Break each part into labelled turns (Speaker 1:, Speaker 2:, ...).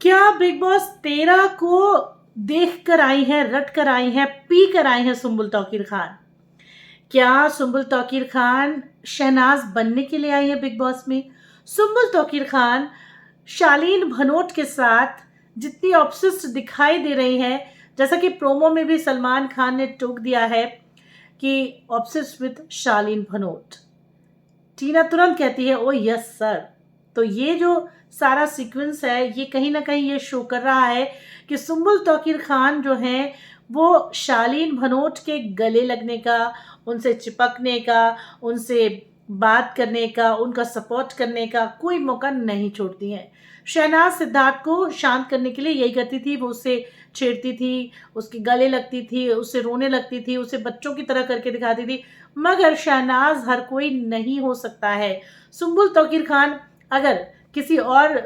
Speaker 1: क्या big boss 13 को देख कर आई हैं, रट कर आई हैं, पी कर आई हैं सुम्बुल तौकीर खान? क्या सुम्बुल तौकीर खान शहनाज बनने के लिए आई है बिग बॉस में? सुम्बुल तौकीर खान शालीन भनोट के साथ जितनी ऑब्सेस्ड दिखाई दे रही हैं, जैसा कि प्रोमो में भी सलमान खान ने टोक दिया है कि ऑब्सेस्ड विद शालीन भनोट। टीना तुरंत कहती है, ओ यस सर। तो ये जो सारा सीक्वेंस है, ये कहीं ना कहीं ये शो कर रहा है कि सुम्बुल तौकीर खान जो हैं वो शालीन भनोट के गले लगने का, उनसे चिपकने का, उनसे बात करने का, उनका सपोर्ट करने का कोई मौका नहीं छोड़ती हैं। शहनाज सिद्धार्थ को शांत करने के लिए यही करती थी, वो उससे छेड़ती थी, उसके गले लगती थी, उससे रोने लगती थी, उसे बच्चों की तरह करके दिखाती थी। मगर शहनाज हर कोई नहीं हो सकता है। सुम्बुल तौकीर खान अगर किसी और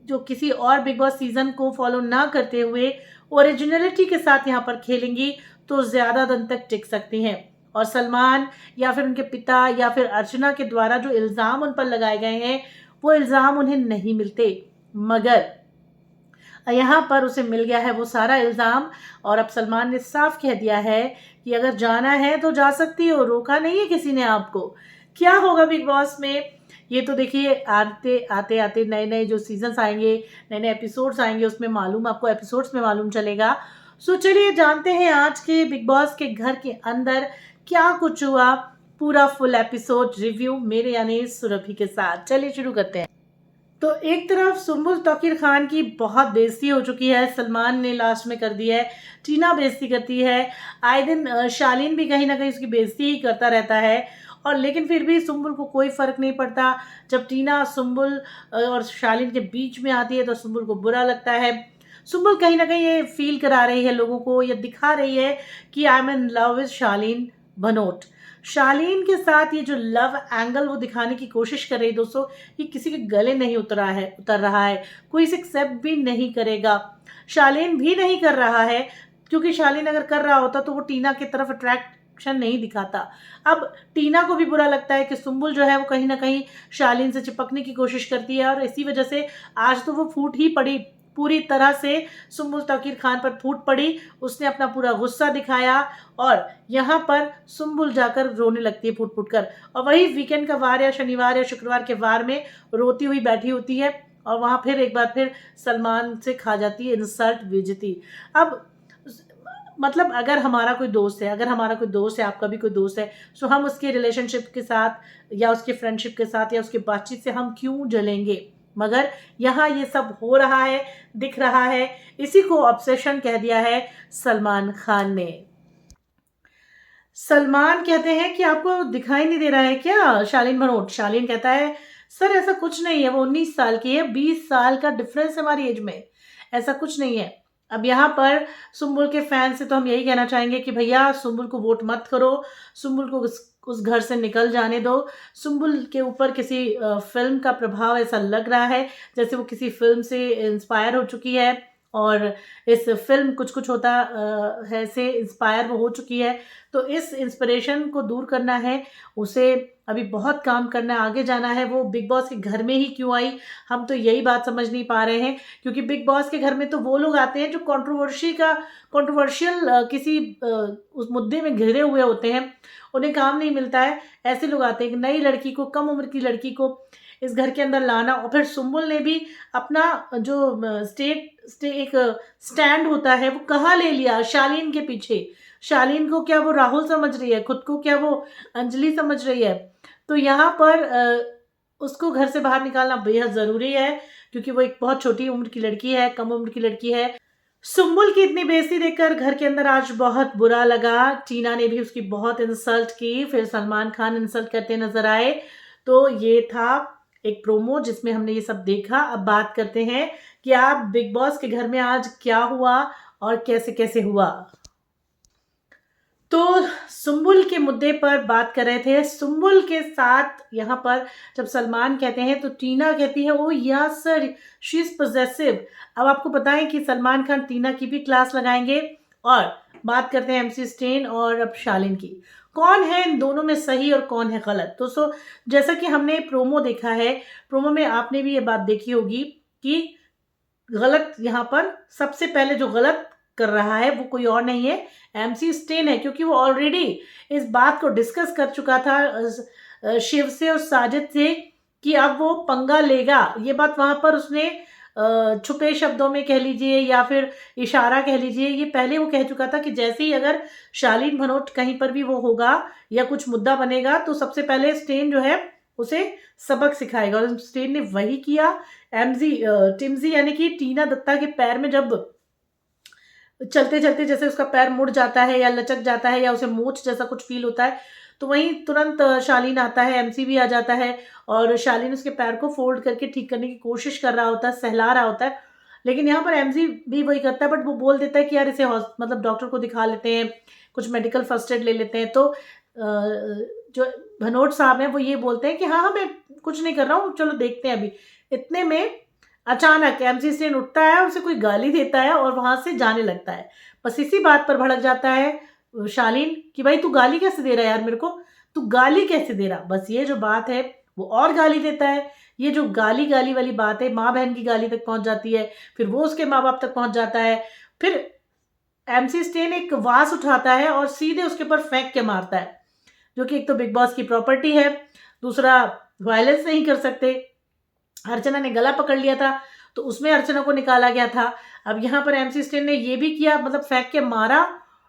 Speaker 1: जो किसी और बिग बॉस सीजन को फॉलो ना करते हुए ओरिजिनलिटी के साथ यहाँ पर खेलेंगी तो ज़्यादा दिन तक टिक सकती हैं। और सलमान या फिर उनके पिता या फिर अर्चना के द्वारा जो इल्ज़ाम उन पर लगाए गए हैं, वो इल्ज़ाम उन्हें नहीं मिलते, मगर यहाँ पर उसे मिल गया है वो सारा इल्ज़ाम। और अब सलमान ने साफ कह दिया है कि अगर जाना है तो जा सकती हो, रोका नहीं है किसी ने आपको। क्या होगा बिग बॉस में, ये तो देखिए आते आते आते नए नए जो सीजन्स आएंगे, नए नए एपिसोड्स आएंगे, उसमें मालूम आपको एपिसोड्स में मालूम चलेगा। सो चलिए जानते हैं आज के बिग बॉस के घर के अंदर क्या कुछ हुआ। पूरा फुल एपिसोड रिव्यू मेरे यानी सुरभि के साथ, चलिए शुरू करते हैं। तो एक तरफ सुम्बुल तौकीर खान की बहुत बेइज्जती हो चुकी है, सलमान ने लास्ट में कर दी है, टीना बेइज्जती करती है, आए दिन शालीन भी कहीं ना कहीं उसकी बेइज्जती ही करता रहता है। और लेकिन फिर भी सुम्बुल को कोई फ़र्क नहीं पड़ता। जब टीना सुम्बुल और शालीन के बीच में आती है तो सुम्बुल को बुरा लगता है। सुम्बुल कहीं ना कहीं ये फील करा रही है लोगों को, ये दिखा रही है कि I am in love with Shaleen Bhanot. Shaleen के साथ ये जो लव एंगल वो दिखाने की कोशिश कर रही है दोस्तों, ये किसी के गले नहीं उतर रहा है, कोई इसे एक्सेप्ट भी नहीं करेगा। शालीन भी नहीं कर रहा है, क्योंकि शालीन अगर कर रहा होता तो वो टीना की तरफ अट्रैक्शन नहीं दिखाता। अब टीना को भी बुरा लगता है कि सुम्बुल जो है वो कहीं ना कहीं शालीन से चिपकने की कोशिश करती है, और इसी वजह से आज तो वो फूट ही पड़ी, पूरी तरह से सुम्बुल तौकीर खान पर फूट पड़ी। उसने अपना पूरा गुस्सा दिखाया और यहाँ पर सुम्बुल जाकर रोने लगती है फूट फूट कर, और वही वीकेंड का वार या शनिवार या शुक्रवार के वार में रोती हुई बैठी होती है, और वहाँ फिर एक बार फिर सलमान से खा जाती है इंसल्ट, बेइज्जती। अब मतलब अगर हमारा कोई दोस्त है, अगर हमारा कोई दोस्त है, आपका भी कोई दोस्त है, सो हम उसके रिलेशनशिप के साथ या उसके फ्रेंडशिप के साथ या उसकी बातचीत से हम क्यों जलेंगे? मगर यहाँ ये सब हो रहा है, दिख रहा है। इसी को ऑब्सेशन कह दिया है सलमान खान ने। सलमान कहते हैं कि आपको दिखाई नहीं दे रहा है क्या शालीन भनोट? शालीन कहता है, सर ऐसा कुछ नहीं है, वो 19 साल की है, 20 साल का डिफरेंस है हमारी एज में, ऐसा कुछ नहीं है। अब यहाँ पर सुम्बुल के फैन से तो हम यही कहना चाहेंगे कि भैया सुम्बुल को वोट मत करो, सुम्बुल को उस घर से निकल जाने दो। सुम्बुल के ऊपर किसी फिल्म का प्रभाव ऐसा लग रहा है जैसे वो किसी फिल्म से इंस्पायर हो चुकी है, और इस फिल्म कुछ कुछ होता है से इंस्पायर वो हो चुकी है। तो इस इंस्पिरेशन को दूर करना है उसे, अभी बहुत काम करना है, आगे जाना है। वो बिग बॉस के घर में ही क्यों आई, हम तो यही बात समझ नहीं पा रहे हैं। क्योंकि बिग बॉस के घर में तो वो लोग आते हैं जो कंट्रोवर्शियल किसी उस मुद्दे में घिरे हुए होते हैं, उन्हें काम नहीं मिलता है। ऐसे लोग आते हैं, एक नई लड़की को, कम उम्र की लड़की को इस घर के अंदर लाना। और फिर सुम्बुल ने भी अपना जो एक स्टैंड होता है वो कहाँ ले लिया, शालीन के पीछे। शालीन को क्या वो राहुल समझ रही है, खुद को क्या वो अंजलि समझ रही है? तो यहाँ पर उसको घर से बाहर निकालना बेहद ज़रूरी है, क्योंकि वो एक बहुत छोटी उम्र की लड़की है, कम उम्र की लड़की है। सुम्बुल की इतनी बेइज्जती देखकर घर के अंदर आज बहुत बुरा लगा। टीना ने भी उसकी बहुत इंसल्ट की, फिर सलमान खान इंसल्ट करते नजर आए। तो ये था एक प्रोमो जिसमें हमने ये सब देखा। अब बात करते हैं कि आप बिग बॉस के घर में आज क्या हुआ और कैसे कैसे हुआ। तो सुम्बुल के मुद्दे पर बात कर रहे थे। सुम्बुल के साथ यहाँ पर जब सलमान कहते हैं तो टीना कहती है, ओ या सर शी इज पोजेसिव। अब आपको बताएं कि सलमान खान टीना की भी क्लास लगाएंगे। और बात करते हैं एमसी स्टेन और अब शालीन की, कौन है इन दोनों में सही और कौन है गलत। दोस्तों जैसा कि हमने प्रोमो देखा है, प्रोमो में आपने भी ये बात देखी होगी कि गलत यहाँ पर सबसे पहले जो गलत कर रहा है वो कोई और नहीं है, एमसी स्टेन है, क्योंकि वो ऑलरेडी इस बात को डिस्कस कर चुका था शिव से और साजिद से कि अब वो पंगा लेगा। ये बात वहां पर उसने छुपे शब्दों में कह लीजिए या फिर इशारा कह लीजिए, ये पहले वो कह चुका था कि जैसे ही अगर शालीन भनोट कहीं पर भी वो होगा या कुछ मुद्दा बनेगा तो सबसे पहले स्टेन जो है उसे सबक सिखाएगा, और स्टेन ने वही किया। टिम्जी यानी कि टीना दत्ता के पैर में जब चलते चलते जैसे उसका पैर मुड़ जाता है या लचक जाता है या उसे मोच जैसा कुछ फील होता है, तो वहीं तुरंत शालीन आता है, एमसी भी आ जाता है और शालीन उसके पैर को फोल्ड करके ठीक करने की कोशिश कर रहा होता है, सहला रहा होता है। लेकिन यहाँ पर एमसी भी वही करता है, बट वो बोल देता है कि यार इसे मतलब डॉक्टर को दिखा लेते हैं, कुछ मेडिकल फर्स्ट एड ले लेते हैं। तो जो भनोट साहब हैं वो ये बोलते हैं कि हाँ हाँ मैं कुछ नहीं कर रहा हूँ, चलो देखते हैं अभी। इतने में अचानक एमसी स्टेन उठता है, उसे कोई गाली देता है और वहां से जाने लगता है। बस इसी बात पर भड़क जाता है शालीन कि भाई तू गाली कैसे दे रहा है यार मेरे को, तू गाली कैसे दे रहा। बस ये जो बात है वो और गाली देता है। ये जो गाली गाली वाली बात है, माँ बहन की गाली तक पहुंच जाती है, फिर वो उसके माँ बाप तक पहुंच जाता है। फिर एमसी स्टेन एक वास उठाता है और सीधे उसके ऊपर फेंक के मारता है, जो कि एक तो बिग बॉस की प्रॉपर्टी है, दूसरा वायलेंस नहीं कर सकते। अर्चना ने गला पकड़ लिया था तो उसमें अर्चना को निकाला गया था। अब यहाँ पर एमसी स्टेन ने ये भी किया, मतलब फेंक के मारा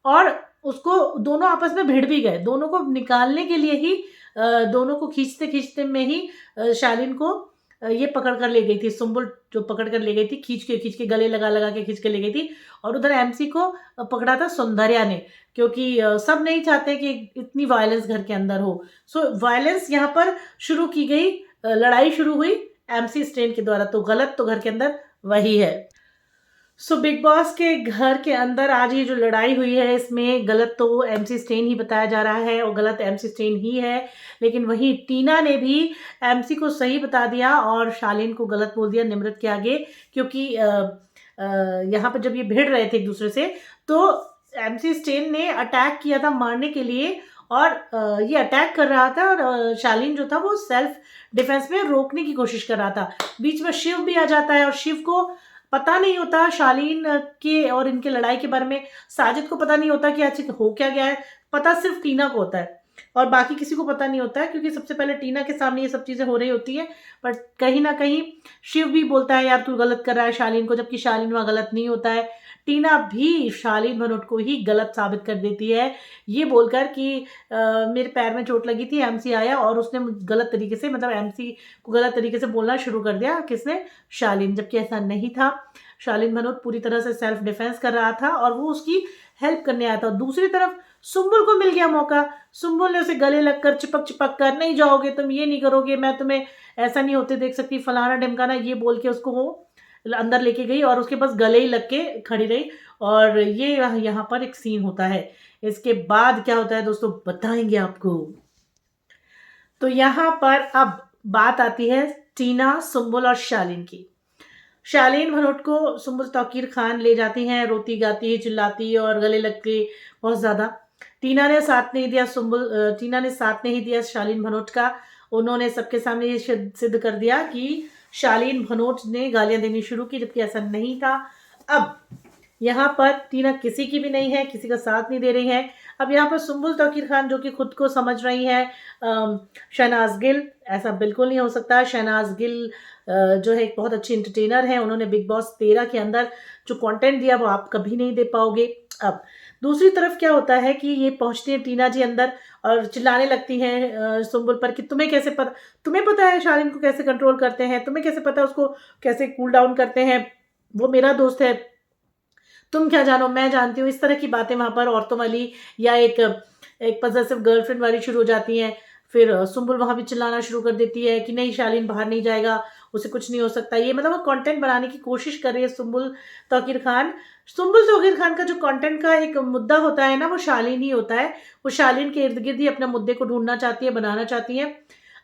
Speaker 1: और उसको दोनों आपस में भिड़ भी गए। दोनों को निकालने के लिए ही दोनों को खींचते खींचते में ही शालीन को ये पकड़ कर ले गई थी, सुम्बुल जो पकड़ कर ले गई थी, खींच के गले लगा लगा के खींच के ले गई थी। और उधर एमसी को पकड़ा था सौंदर्या ने, क्योंकि सब नहीं चाहते कि इतनी वायलेंस घर के अंदर हो। सो वायलेंस यहाँ पर शुरू की गई, लड़ाई शुरू हुई एमसी स्टेन के द्वारा। तो गलत तो घर के अंदर वही है। सो बिग बॉस के घर के अंदर आज ये जो लड़ाई हुई है इसमें गलत तो एमसी स्टेन ही बताया जा रहा है और गलत एमसी स्टेन ही है। लेकिन वहीं टीना ने भी एमसी को सही बता दिया और शालीन को गलत बोल दिया निमृत के आगे, क्योंकि यहाँ पर जब ये भिड़ रहे थे एक दूसरे से तो एमसी स्टेन ने अटैक किया था मारने के लिए, और ये अटैक कर रहा था और शालीन जो था वो सेल्फ डिफेंस में रोकने की कोशिश कर रहा था। बीच में शिव भी आ जाता है और शिव को पता नहीं होता शालीन के और इनके लड़ाई के बारे में। साजिद को पता नहीं होता कि आज हो क्या गया है, पता सिर्फ टीना को होता है और बाकी किसी को पता नहीं होता है, क्योंकि सबसे पहले टीना के सामने ये सब चीज़ें हो रही होती हैं। बट कहीं ना कहीं शिव भी बोलता है यार तू गलत कर रहा है शालीन को, जबकि शालीन वहाँ गलत नहीं होता है। टीना भी शालीन भनोट को ही गलत साबित कर देती है, ये बोलकर कि मेरे पैर में चोट लगी थी, एमसी आया और उसने गलत तरीके से, मतलब एमसी को गलत तरीके से बोलना शुरू कर दिया। किसने? शालीन, जबकि ऐसा नहीं था। शालीन भनोट पूरी तरह से सेल्फ डिफेंस कर रहा था और वो उसकी हेल्प करने आया था। दूसरी तरफ सुम्बुल को मिल गया मौका, सुम्बुल ने उसे गले लगकर चिपक चिपक कर नहीं जाओगे तुम, ये नहीं करोगे, मैं तुम्हें ऐसा नहीं होते देख सकती, फलाना ढिमकाना, ये बोल के उसको वो अंदर लेके गई और उसके पास गले ही लग के खड़ी रही। और ये यहाँ पर एक सीन होता है। इसके बाद क्या होता है दोस्तों बताएंगे आपको। तो यहाँ पर अब बात आती है टीना, सुम्बुल और शालीन की। शालीन भनोट को सुम्बुल तौकीर खान ले जाती हैं, रोती गाती चिल्लाती और गले लग के बहुत ज़्यादा। टीना ने साथ नहीं दिया, टीना ने साथ नहीं दिया शालीन भनोट का। उन्होंने सबके सामने ये सिद्ध कर दिया कि शालीन भनोट ने गालियां देनी शुरू की, जबकि ऐसा नहीं था। अब यहाँ पर टीना किसी की भी नहीं है, किसी का साथ नहीं दे रही है। अब यहाँ पर सुम्बुल तौकीर खान जो कि खुद को समझ रही है शहनाज गिल, ऐसा बिल्कुल नहीं हो सकता। शहनाज गिल जो है एक बहुत अच्छी एंटरटेनर है, उन्होंने बिग बॉस 13 के अंदर जो कंटेंट दिया वो आप कभी नहीं दे पाओगे। अब दूसरी तरफ क्या होता है कि ये पहुंचती है टीना जी अंदर और चिल्लाने लगती हैं सुम्बुल पर कि तुम्हें कैसे पता, तुम्हें पता है शालीन को कैसे कंट्रोल करते हैं, तुम्हें कैसे पता उसको कैसे कूल डाउन करते हैं, वो मेरा दोस्त है, तुम क्या जानो, मैं जानती हूँ। इस तरह की बातें वहाँ पर औरतों वाली या एक पजेसिव गर्लफ्रेंड वाली शुरू हो जाती हैं। फिर सुम्बुल वहाँ भी चिल्लाना शुरू कर देती है कि नहीं शालीन बाहर नहीं जाएगा, उसे कुछ नहीं हो सकता। ये मतलब वो कंटेंट बनाने की कोशिश कर रही है सुम्बुल तौकीर खान। सुम्बुल तौकीर खान का जो कंटेंट का एक मुद्दा होता है ना, वो शालीन ही होता है। वो शालीन के इर्द गिर्द ही अपने मुद्दे को ढूंढना चाहती है, बनाना चाहती है।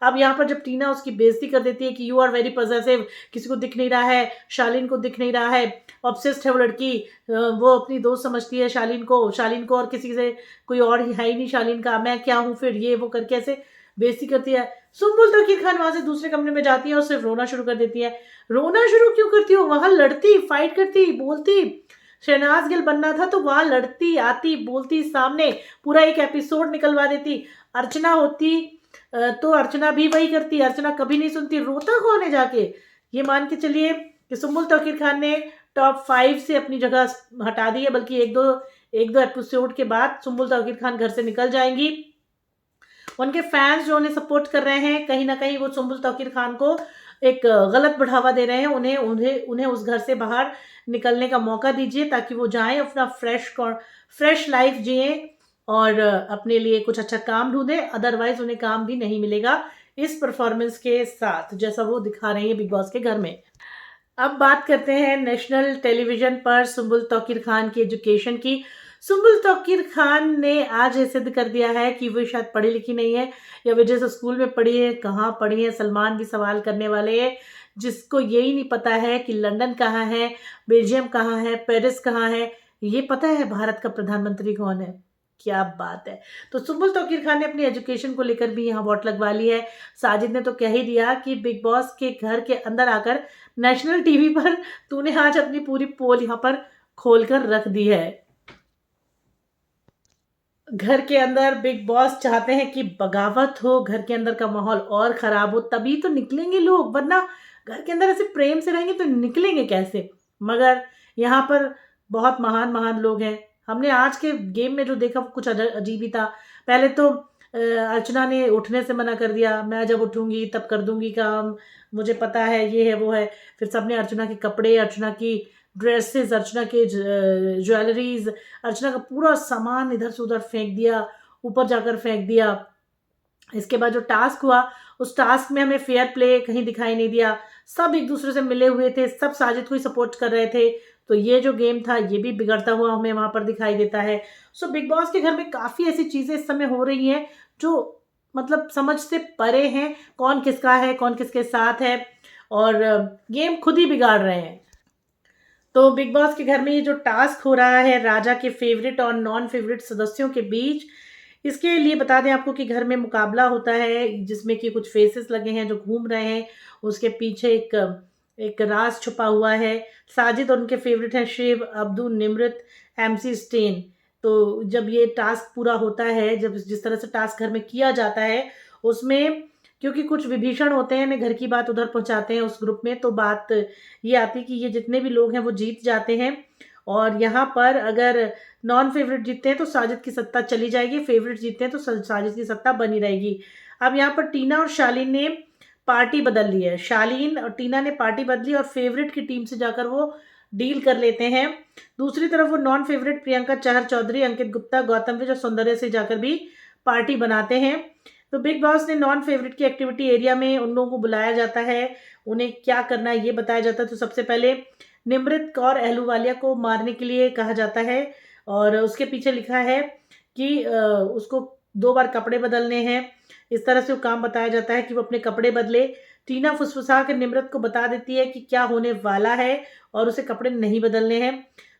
Speaker 1: अब यहाँ पर जब टीना उसकी बेइज्जती कर देती है कि यू आर वेरी पजेसिव, किसी को दिख नहीं रहा है, शालीन को दिख नहीं रहा है, ऑब्सेस्ड है वो लड़की, वो अपनी दोस्त समझती है शालीन को और किसी से कोई और है ही नहीं शालीन का, मैं क्या हूँ फिर, ये वो करके ऐसे बेइज्जती करती है। सुम्बुल तौकीर खान वहां से दूसरे कमरे में जाती है और सिर्फ रोना शुरू कर देती है। रोना शुरू क्यों करती हो, वहां लड़ती, फाइट करती, बोलती। शहनाज गिल बनना था तो वहां लड़ती, आती, बोलती, सामने पूरा एक एपिसोड निकलवा देती। अर्चना होती तो अर्चना भी वही करती। अर्चना कभी नहीं सुनती, रोता कौन है जाके। ये मान के चलिए कि सुम्बुल तौकीर खान ने टॉप 5 से अपनी जगह हटा दी है, बल्कि एक दो एपिसोड के बाद सुम्बुल तौकीर खान घर से निकल जाएंगी। उनके फैंस जो उन्हें सपोर्ट कर रहे हैं, कहीं ना कहीं वो सुम्बुल तौकीर खान को एक गलत बढ़ावा दे रहे हैं। उन्हें उन्हें उन्हें उस घर से बाहर निकलने का मौका दीजिए ताकि वो जाएं, अपना फ्रेश लाइफ जिए और अपने लिए कुछ अच्छा काम ढूंढे। अदरवाइज उन्हें काम भी नहीं मिलेगा इस परफॉर्मेंस के साथ, जैसा वो दिखा रही है बिग बॉस के घर में। अब बात करते हैं नेशनल टेलीविजन पर सुम्बुल तौकीर खान की एजुकेशन की। सुम्बुल तौकीर खान ने आज ये सिद्ध कर दिया है कि वो शायद पढ़ी लिखी नहीं है, या वो जैसे स्कूल में पढ़ी है, कहाँ पढ़ी है। सलमान भी सवाल करने वाले हैं, जिसको यही नहीं पता है कि लंदन कहाँ है, बेल्जियम कहाँ है, पेरिस कहाँ है। ये पता है भारत का प्रधानमंत्री कौन है। क्या बात है। तो सुम्बुल तौकीर खान ने अपनी एजुकेशन को लेकर भी यहाँ वोट लगवा ली है। साजिद ने तो कह ही दिया कि बिग बॉस के घर के अंदर आकर नेशनल टीवी पर तूने आज अपनी पूरी पोल यहाँ पर खोल कर रख दी है। घर के अंदर बिग बॉस चाहते हैं कि बगावत हो, घर के अंदर का माहौल और खराब हो, तभी तो निकलेंगे लोग, वरना घर के अंदर ऐसे प्रेम से रहेंगे तो निकलेंगे कैसे। मगर यहाँ पर बहुत महान महान लोग हैं। हमने आज के गेम में जो देखा वो कुछ अजीब ही था। पहले तो अर्चना ने उठने से मना कर दिया, मैं जब उठूंगी तब कर दूंगी काम, मुझे पता है, ये है वो है। फिर सबने अर्चना के कपड़े, अर्चना की ड्रेसेस, अर्चना के ज्वेलरीज, अर्चना का पूरा सामान इधर से उधर फेंक दिया, ऊपर जाकर फेंक दिया। इसके बाद जो टास्क हुआ, उस टास्क में हमें फेयर प्ले कहीं दिखाई नहीं दिया। सब एक दूसरे से मिले हुए थे, सब साजिद को ही सपोर्ट कर रहे थे। तो ये जो गेम था ये भी बिगड़ता हुआ हमें वहां पर दिखाई देता है। सो बिग बॉस के घर में काफ़ी ऐसी चीज़ें इस समय हो रही हैं जो मतलब समझ से परे हैं। कौन किसका है, कौन किसके साथ है, और गेम खुद ही बिगाड़ रहे हैं। तो बिग बॉस के घर में ये जो टास्क हो रहा है राजा के फेवरेट और नॉन फेवरेट सदस्यों के बीच, इसके लिए बता दें आपको कि घर में मुकाबला होता है जिसमें कि कुछ फेसेस लगे हैं जो घूम रहे हैं। उसके पीछे एक एक राज छुपा हुआ है। साजिद और उनके फेवरेट हैं शिव, अब्दू, निमृत, एमसी स्टेन। तो जब ये टास्क पूरा होता है, जब जिस तरह से टास्क घर में किया जाता है, उसमें क्योंकि कुछ विभीषण होते हैं ना, घर की बात उधर पहुंचाते हैं उस ग्रुप में, तो बात ये आती कि ये जितने भी लोग हैं वो जीत जाते हैं। और यहाँ पर अगर नॉन फेवरेट जीतते हैं तो साजिद की सत्ता चली जाएगी, फेवरेट जीतते हैं तो साजिद की सत्ता बनी रहेगी। अब यहाँ पर टीना और शालीन ने पार्टी बदल ली है। शालीन और टीना ने पार्टी बदली और फेवरेट की टीम से जाकर वो डील कर लेते हैं। दूसरी तरफ वो नॉन फेवरेट प्रियंका चहर चौधरी, अंकित गुप्ता, गौतम विज और सौंदर्य से जाकर भी पार्टी बनाते हैं। तो बिग बॉस ने नॉन फेवरेट की एक्टिविटी एरिया में उन लोगों को बुलाया जाता है, उन्हें क्या करना है ये बताया जाता है। तो सबसे पहले निमृत कौर अहलूवालिया को मारने के लिए कहा जाता है, और उसके पीछे लिखा है कि उसको 2 बार कपड़े बदलने हैं। इस तरह से वो काम बताया जाता है कि वो अपने कपड़े बदले। टीना फुसफुसा कर निमृत को बता देती है कि क्या होने वाला है और उसे कपड़े नहीं बदलने हैं।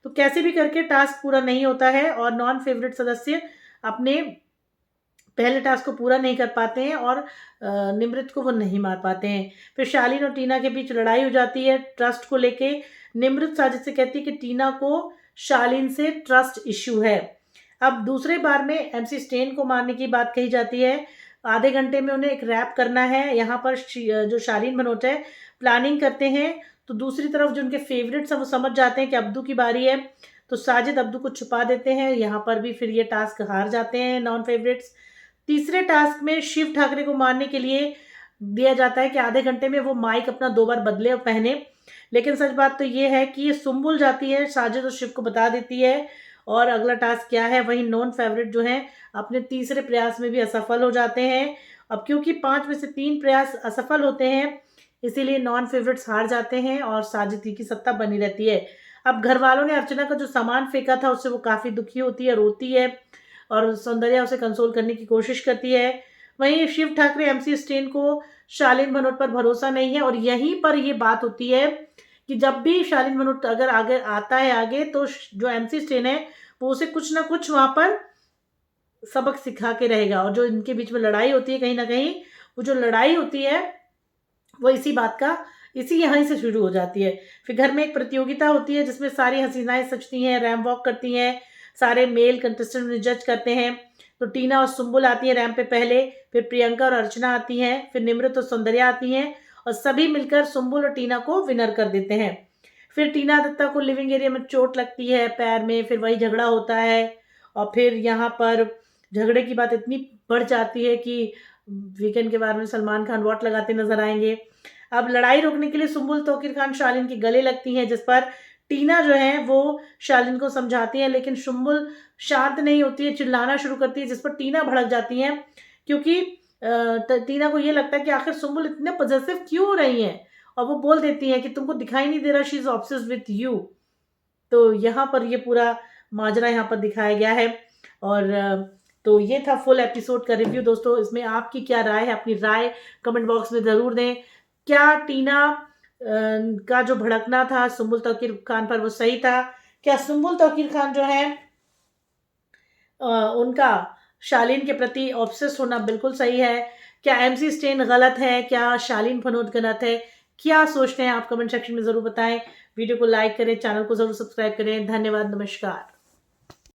Speaker 1: तो कैसे भी करके टास्क पूरा नहीं होता है और नॉन फेवरेट सदस्य अपने पहले टास्क को पूरा नहीं कर पाते हैं और निमृत को वो नहीं मार पाते हैं। फिर शालीन और टीना के बीच लड़ाई हो जाती है ट्रस्ट को लेके। निमृत साजिद से कहती है कि टीना को शालीन से ट्रस्ट इश्यू है। अब दूसरे बार में एमसी स्टेन को मारने की बात कही जाती है। आधे घंटे में उन्हें एक रैप करना है। यहाँ पर जो शालीन भनोट है प्लानिंग करते हैं, तो दूसरी तरफ जो उनके फेवरेट्स हैं वो समझ जाते हैं कि अब्दू की बारी है, तो साजिद अब्दू को छुपा देते हैं। यहाँ पर भी फिर ये टास्क हार जाते हैं नॉन फेवरेट्स। तीसरे टास्क में शिव ठाकरे को मारने के लिए दिया जाता है कि आधे घंटे में वो माइक अपना 2 बार बदले और पहने। लेकिन सच बात तो ये है कि ये सुम्बुल जाती है, साजिद और शिव को बता देती है और अगला टास्क क्या है। वहीं नॉन फेवरेट जो हैं अपने तीसरे प्रयास में भी असफल हो जाते हैं। अब क्योंकि 5 में से 3 प्रयास असफल होते हैं, इसीलिए नॉन फेवरेट्स हार जाते हैं और साजिद की सत्ता बनी रहती है। अब घर वालों ने अर्चना का जो सामान फेंका था उससे वो काफ़ी दुखी होती है, रोती है और सौंदर्या उसे कंसोल करने की कोशिश करती है। वहीं शिव ठाकरे एमसी स्टेन को शालीन भनोट पर भरोसा नहीं है, और यहीं पर ये बात होती है कि जब भी शालीन भनोट अगर आगे आता है आगे, तो जो एमसी स्टेन है वो उसे कुछ ना कुछ वहाँ पर सबक सिखा के रहेगा। और जो इनके बीच में लड़ाई होती है, कहीं ना कहीं वो जो लड़ाई होती है वो इसी यहाँ से शुरू हो जाती है। फिर घर में एक प्रतियोगिता होती है जिसमें सारी हसीनाएं सजती हैं, रैंप वॉक करती हैं, सारे मेल कंटेस्टेंट उन्हें जज करते हैं। तो टीना और सुम्बुल आती है रैंप पे पहले, फिर प्रियंका और अर्चना आती हैं, फिर निमृत और सौंदर्या आती हैं, और सभी मिलकर सुम्बुल और टीना को विनर कर देते हैं। फिर टीना दत्ता को लिविंग एरिया में चोट लगती है पैर में, फिर वही झगड़ा होता है, और फिर यहाँ पर झगड़े की बात इतनी बढ़ जाती है कि वीकेंड के बारे में सलमान खान वॉट लगाते नजर आएंगे। अब लड़ाई रोकने के लिए सुम्बुल तौकीर खान शालीन के गले लगती हैं, जिस पर टीना जो है वो शालीन को समझाती है, लेकिन सुम्बुल शांत नहीं होती है, चिल्लाना शुरू करती है, जिस पर टीना भड़क जाती है, क्योंकि टीना को ये लगता है कि आखिर सुम्बुल इतने पॉजेसिव क्यों हो रही है, और वो बोल देती है कि तुमको दिखाई नहीं दे रहा she is obsessed with you. तो यहाँ पर ये पूरा माजरा यहाँ पर दिखाया गया है। और तो ये था फुल एपिसोड का रिव्यू दोस्तों। इसमें आपकी क्या राय है, अपनी राय कमेंट बॉक्स में ज़रूर दें। क्या टीना का जो भड़कना था सुम्बुल तौकीर खान पर वो सही था? क्या सुम्बुल तौकीर खान जो है उनका शालीन के प्रति ऑब्सेस होना बिल्कुल सही है? क्या एमसी स्टेन गलत है? क्या शालीन फनोट गलत है? क्या सोचते हैं आप कमेंट सेक्शन में ज़रूर बताएं। वीडियो को लाइक करें, चैनल को ज़रूर सब्सक्राइब करें। धन्यवाद, नमस्कार।